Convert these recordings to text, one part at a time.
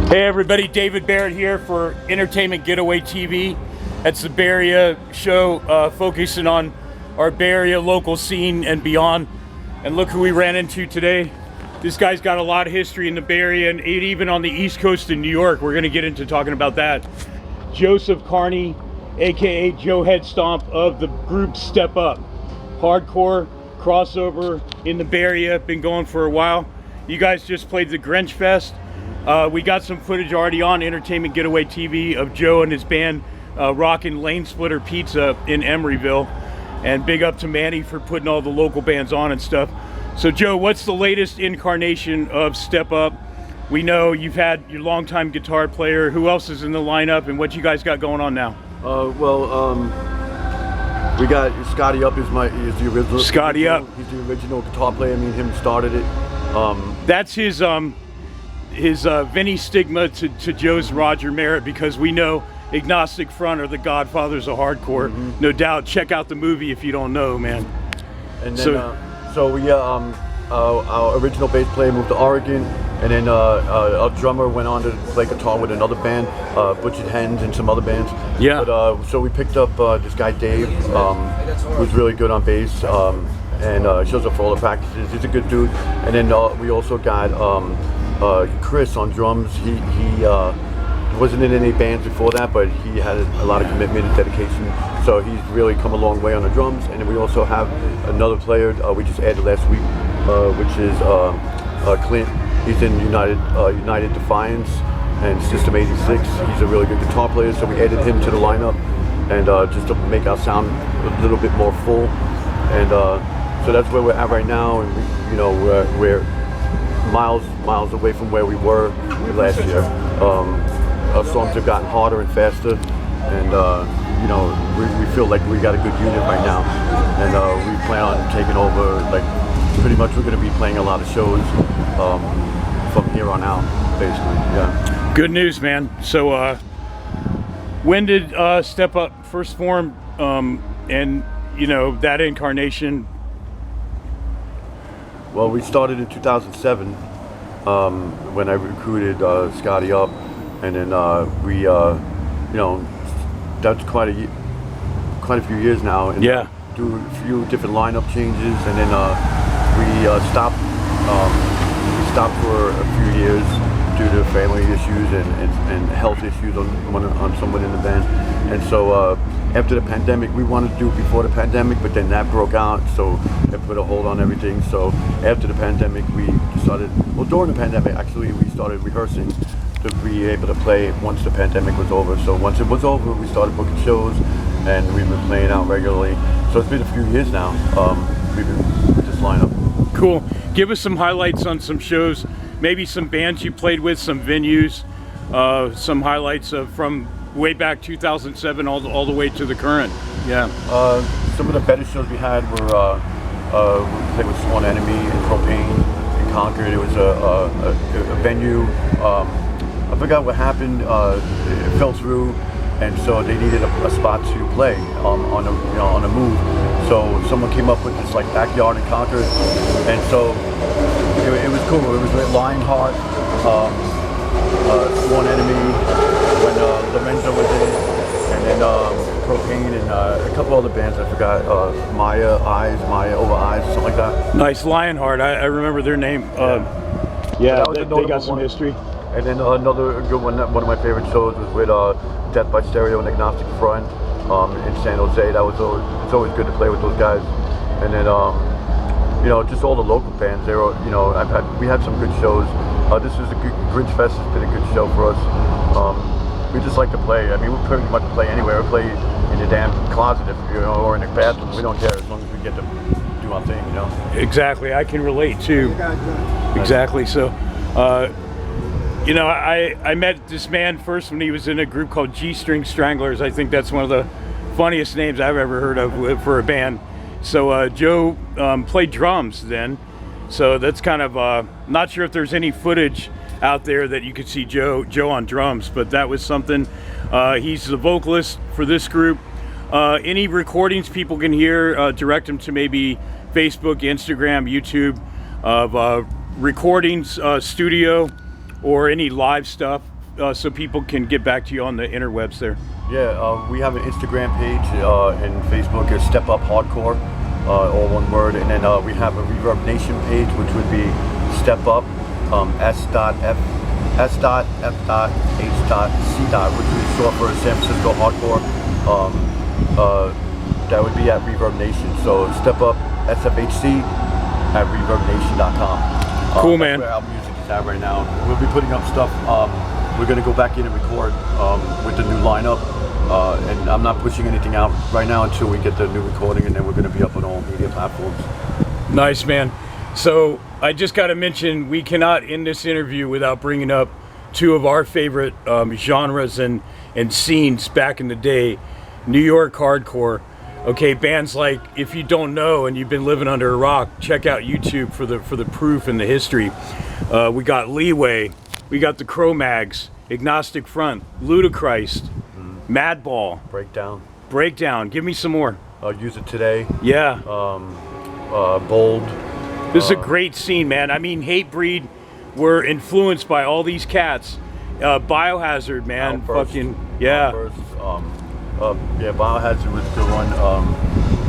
Hey everybody, David Barrett here for Entertainment Getaway TV. That's the Bay Area show focusing on our Bay Area local scene and beyond. And look who we ran into today. This guy's got a lot of history in the Bay Area and even on the East Coast in New York. We're gonna get into talking about that. Joseph Carney, AKA Joe Headstomp of the group Step Up. Hardcore crossover in the Bay Area, been going for a while. You guys just played the Grinch Fest. We got some footage already on Entertainment Getaway TV of Joe and his band rocking Lane Splitter Pizza in Emeryville. And big up to Manny for putting all the local bands on and stuff. So Joe, what's the latest incarnation of Step Up? We know you've had your longtime guitar player. Who else is in the lineup and what you guys got going on now? We got Scotty Up is the original. Scotty Up. He's the original guitar player. Me and him started it. That's his Vinny stigma to Joe's Roger Merritt, because we know Agnostic Front are the godfathers of hardcore. No doubt. Check out the movie if you don't know, man. And then our original bass player moved to Oregon, and then our drummer went on to play guitar with another band, Butchered Hens and some other bands. Yeah. But, so we picked up this guy Dave, who's really good on bass, and shows up for all the practices. He's a good dude. And then we also got Chris on drums. He wasn't in any bands before that, but he had a lot of commitment and dedication, so he's really come a long way on the drums. And then we also have another player we just added last week, which is Clint. He's in United Defiance and System 86. He's a really good guitar player, so we added him to the lineup, and just to make our sound a little bit more full. And so that's where we're at right now, and we're miles away from where we were last year. Our songs have gotten harder and faster, and we feel like we got a good unit right now, and we plan on taking over. Like, pretty much we're going to be playing a lot of shows from here on out, basically. Yeah. Good news, man. So when did Step Up first form, and that incarnation? Well, we started in 2007 when I recruited Scotty Up, and then that's quite a few years now. And yeah. Do a few different lineup changes, and then we stopped for a few years due to family issues and health issues on someone in the band. And so after the pandemic, we wanted to do it before the pandemic, but then that broke out, so it put a hold on everything. So after the pandemic, we decided, well, during the pandemic, actually, we started rehearsing to be able to play once the pandemic was over. So once it was over, we started booking shows, and we've been playing out regularly. So it's been a few years now. We've been with this lineup. Cool. Give us some highlights on some shows, maybe some bands you played with, some venues, some highlights from way back 2007 all the way to the current. Yeah. Some of the better shows we had were we played with Sworn Enemy and Propane in Concord. It was a venue. I forgot what happened. It fell through, and so they needed a spot to play on a move. So someone came up with this like backyard in Concord, and so it was cool. It was with Lionheart, Sworn Enemy, when Lorenzo was in, and then Propane, and a couple other bands I forgot. Maya Over Eyes, something like that. Nice. Lionheart. I remember their name. Yeah, they got some history. And then another good one of my favorite shows was with Death by Stereo and Agnostic Front in San Jose. It's always good to play with those guys. And then just all the local bands. We had some good shows. This is a good Grinch Fest. Has been a good show for us. We just like to play. I mean, we pretty much play anywhere. We play in the damn closet, or in the bathroom. We don't care as long as we get to do our thing. Exactly. I can relate too. Exactly. So. I met this man first when he was in a group called G-String Stranglers. I think that's one of the funniest names I've ever heard of for a band. So Joe played drums then. So that's kind of, not sure if there's any footage out there that you could see Joe on drums, but that was something. He's the vocalist for this group. Any recordings people can hear, direct them to maybe Facebook, Instagram, YouTube of recordings studio or any live stuff so people can get back to you on the interwebs there? Yeah, we have an Instagram page and Facebook is Step Up Hardcore, all one word, and then we have a Reverb Nation page, which would be Step Up S.F.H.C. which is short for San Francisco Hardcore. That would be at Reverb Nation. So Step Up SFHC at ReverbNation.com. Cool, man. That's where our music is at right now. We'll be putting up stuff. We're gonna go back in and record with the new lineup. And I'm not pushing anything out right now until we get the new recording, and then we're gonna be up on all media platforms. Nice, man. So I just got to mention, we cannot end this interview without bringing up two of our favorite genres and scenes back in the day. New York hardcore. Okay, bands like, if you don't know and you've been living under a rock, check out YouTube for the proof and the history. We got Leeway, we got the Cro-Mags, Agnostic Front, Ludachrist, Madball, Breakdown. Give me some more. Use It Today. Yeah. Bold. This is a great scene, man. I mean, Hatebreed were influenced by all these cats. Biohazard, man. Outburst. Fucking, yeah. Outburst. Yeah, Biohazard was a good one.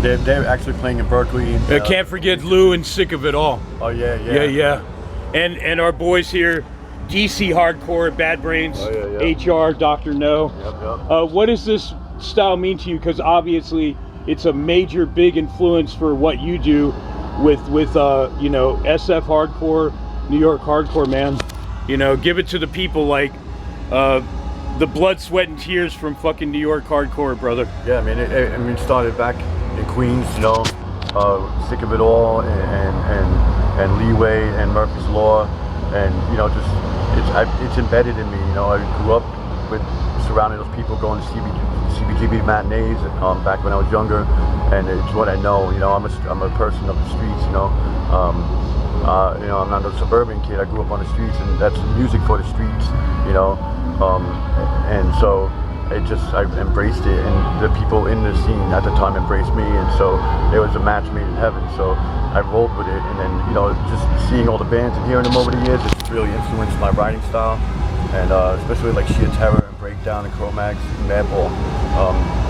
They're actually playing in Berkeley. Can't forget Lou and Sick of It All. Oh, yeah. And our boys here, DC Hardcore, Bad Brains, HR, Dr. No. Yep. What does this style mean to you? Because obviously it's a major, big influence for what you do with you know, SF Hardcore, New York Hardcore, man. You know, give it to the people, like the blood, sweat, and tears from fucking New York Hardcore, brother. Yeah, I mean, it started back in Queens, you know, Sick of It All, and Leeway, and Murphy's Law, and, you know, just, it's embedded in me, you know. I grew up with surrounding those people, going to CBGB matinees back when I was younger, and it's what I know. You know, I'm a person of the streets. You know, I'm not a suburban kid. I grew up on the streets, and that's music for the streets. You know, and so I embraced it, and the people in the scene at the time embraced me, and so it was a match made in heaven. So I rolled with it, and then, you know, just seeing all the bands and hearing them over the years, it's really influenced my writing style, and especially like Sheer Terror and Breakdown and Cro-Mags and Madball.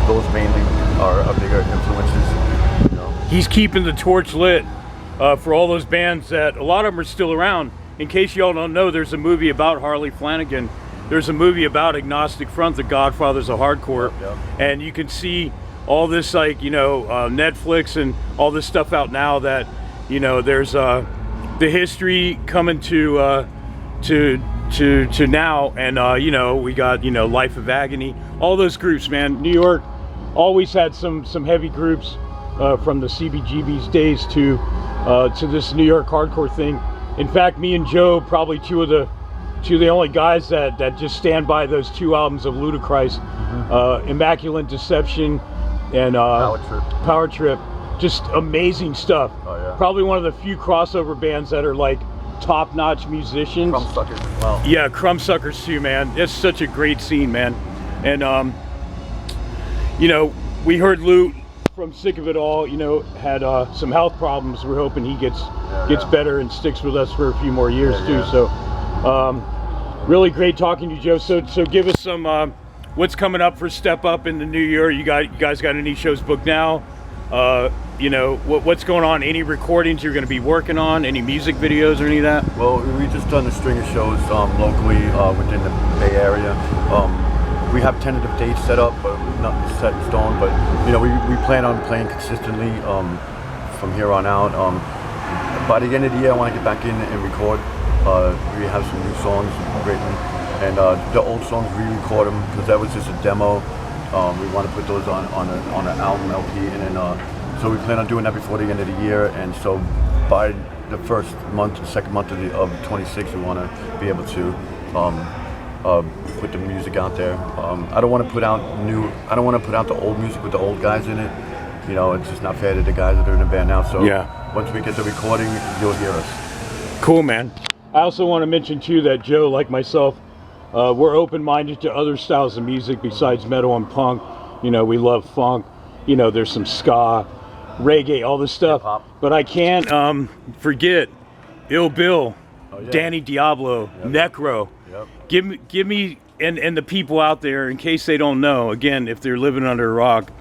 Those mainly are bigger influences. You know? He's keeping the torch lit for all those bands that, a lot of them are still around. In case y'all don't know, there's a movie about Harley Flanagan. There's a movie about Agnostic Front, the Godfathers of Hardcore. Yep. And you can see all this, like, you know, Netflix and all this stuff out now that, you know, there's the history coming to now, and you know, we got, you know, Life of Agony, all those groups, man. New York always had some heavy groups from the CBGB's days to this New York hardcore thing. In fact, me and Joe, probably two of the only guys that just stand by those two albums of Ludachrist, Immaculate Deception and Power Trip. Just amazing stuff. Oh, yeah. Probably one of the few crossover bands that are like top-notch musicians. Crumbsuckers as well. Yeah, Crumbsuckers too, man. It's such a great scene, man. And you know, we heard Lou from Sick of It All, you know, had some health problems. We're hoping he gets better and sticks with us for a few more years too. So really great talking to you, Joe. So give us some what's coming up for Step Up in the new year. You guys got any shows booked now? You know, what's going on? Any recordings you're going to be working on? Any music videos or any of that? Well, we just done a string of shows locally within the Bay Area. We have tentative dates set up, but not set in stone. But, you know, we plan on playing consistently from here on out. By the end of the year, I want to get back in and record. We have some new songs written, and the old songs, re-record them, because that was just a demo. We want to put those on an album LP, and then so we plan on doing that before the end of the year. And so by the second month of 26, we want to be able to put the music out there. I don't want to put out the old music with the old guys in it. You know, it's just not fair to the guys that are in the band now. So once we get the recording, you'll hear us. Cool, man. I also want to mention too that Joe, like myself, we're open-minded to other styles of music besides metal and punk. You know, we love funk. You know, there's some ska, reggae, all this stuff. Hip-hop. But I can't forget Ill Bill, Danny Diablo, Necro. Give me and the people out there, in case they don't know, again, if they're living under a rock,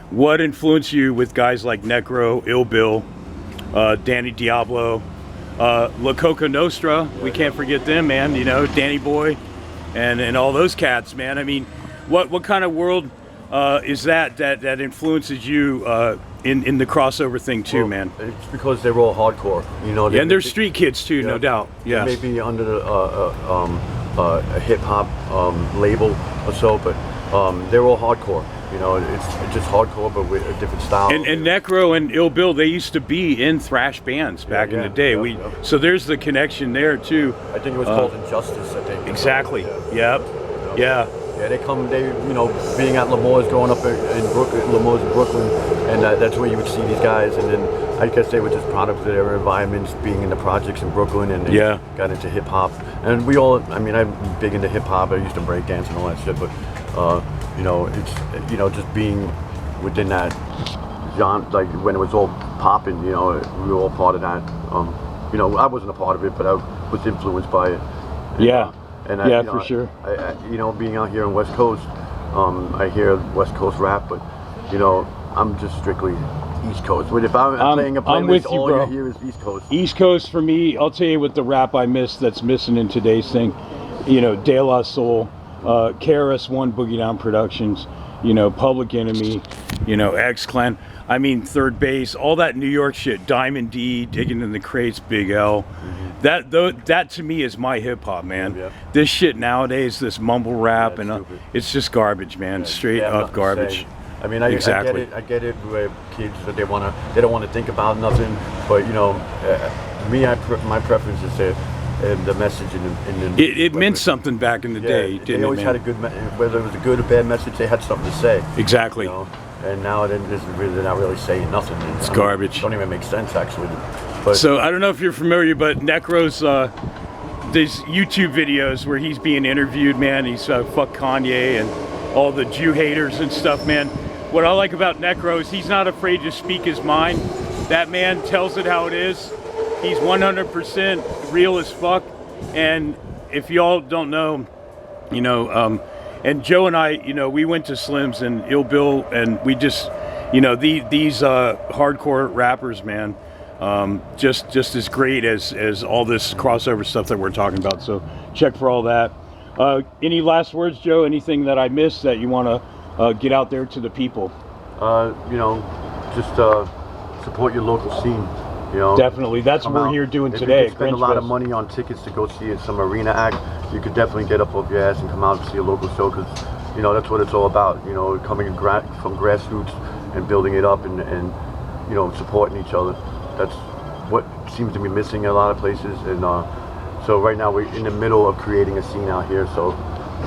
what influenced you with guys like Necro, Ill Bill, Danny Diablo, La Coca Nostra? We can't forget them, man. You know, Danny Boy, and all those cats, man. I mean, what kind of world is that influences you in the crossover thing too, man? It's because they're all hardcore, you know. And they're street kids too, no doubt. Yeah, maybe under the a hip hop label or so, but they're all hardcore. You know, it's just hardcore, but with a different style. And Necro and Ill Bill, they used to be in thrash bands back in the day. So there's the connection there too. I think it was called Injustice. I think exactly. Yeah. Yeah. Yeah, they you know, being at Lemore's, growing up in Brooklyn, Lemore's in Brooklyn, and that's where you would see these guys. And then I guess they were just products of their environments, being in the projects in Brooklyn, and they got into hip hop. And we all, I mean, I'm big into hip hop. I used to break dance and all that shit, but you know, it's, you know, just being within that genre, like when it was all popping, you know, we were all part of that. You know, I wasn't a part of it, but I was influenced by it. And, and I, you know, for sure. You know, being out here on West Coast, I hear West Coast rap, but you know, I'm just strictly East Coast. But if I'm playing a playlist, all you hear is East Coast. East Coast for me. I'll tell you what the rap I miss that's missing in today's thing. You know, De La Soul, KRS-One, Boogie Down Productions. You know, Public Enemy. You know, X-Clan. I mean, Third Base, all that New York shit. Diamond D, Digging in the Crates, Big L. That to me is my hip hop, man. This shit nowadays, this mumble rap, and it's just garbage, man. Straight up garbage. I mean, I get it with kids that they don't want to think about nothing. But you know, me, my preference is the message in the it meant something back in the day. Didn't they always it, had a good, whether it was a good or bad message, they had something to say. Exactly. You know? And now they're not really saying nothing. It's garbage. Don't even make sense, actually. But so I don't know if you're familiar, but Necro's these YouTube videos where he's being interviewed, man. He's fuck Kanye and all the Jew haters and stuff, man. What I like about Necro is he's not afraid to speak his mind. That man tells it how it is. He's 100% real as fuck. And if y'all don't know, you know, and Joe and I, you know, we went to Slim's and Ill Bill, and we just, you know, these hardcore rappers, man, just as great as all this crossover stuff that we're talking about. So check for all that. Any last words, Joe? Anything that I missed that you want to get out there to the people? You know, just support your local scene. You know, definitely. That's what we're here doing today. If you spend a lot of money on tickets to go see some arena act, you could definitely get up off your ass and come out and see a local show, because you know that's what it's all about. You know, coming from grassroots and building it up, and you know, supporting each other. That's what seems to be missing in a lot of places. And so right now we're in the middle of creating a scene out here. So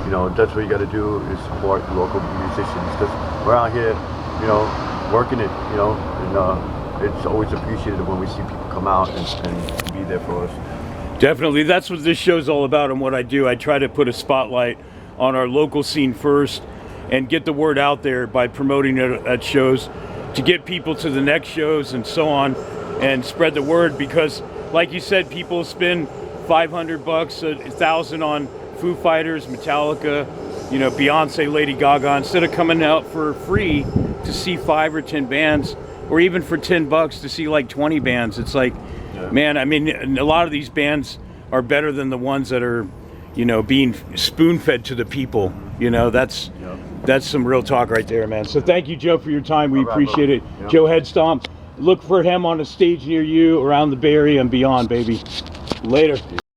you know, that's what you got to do, is support local musicians, because we're out here, you know, working it. You know, and it's always appreciated when we see people come out and be there for us. Definitely. That's what this show's all about, and what I do. I try to put a spotlight on our local scene first and get the word out there by promoting it at shows to get people to the next shows and so on, and spread the word, because like you said, people spend $500, $1,000 on Foo Fighters, Metallica, you know, Beyonce, Lady Gaga, instead of coming out for free to see 5 or 10 bands, or even for $10 to see like 20 bands. It's like, man, I mean, a lot of these bands are better than the ones that are, you know, being spoon-fed to the people. You know, that's some real talk right there, man. So thank you, Joe, for your time. We appreciate it. Joe Headstomp. Look for him on a stage near you, around the Bay Area and beyond, baby. Later.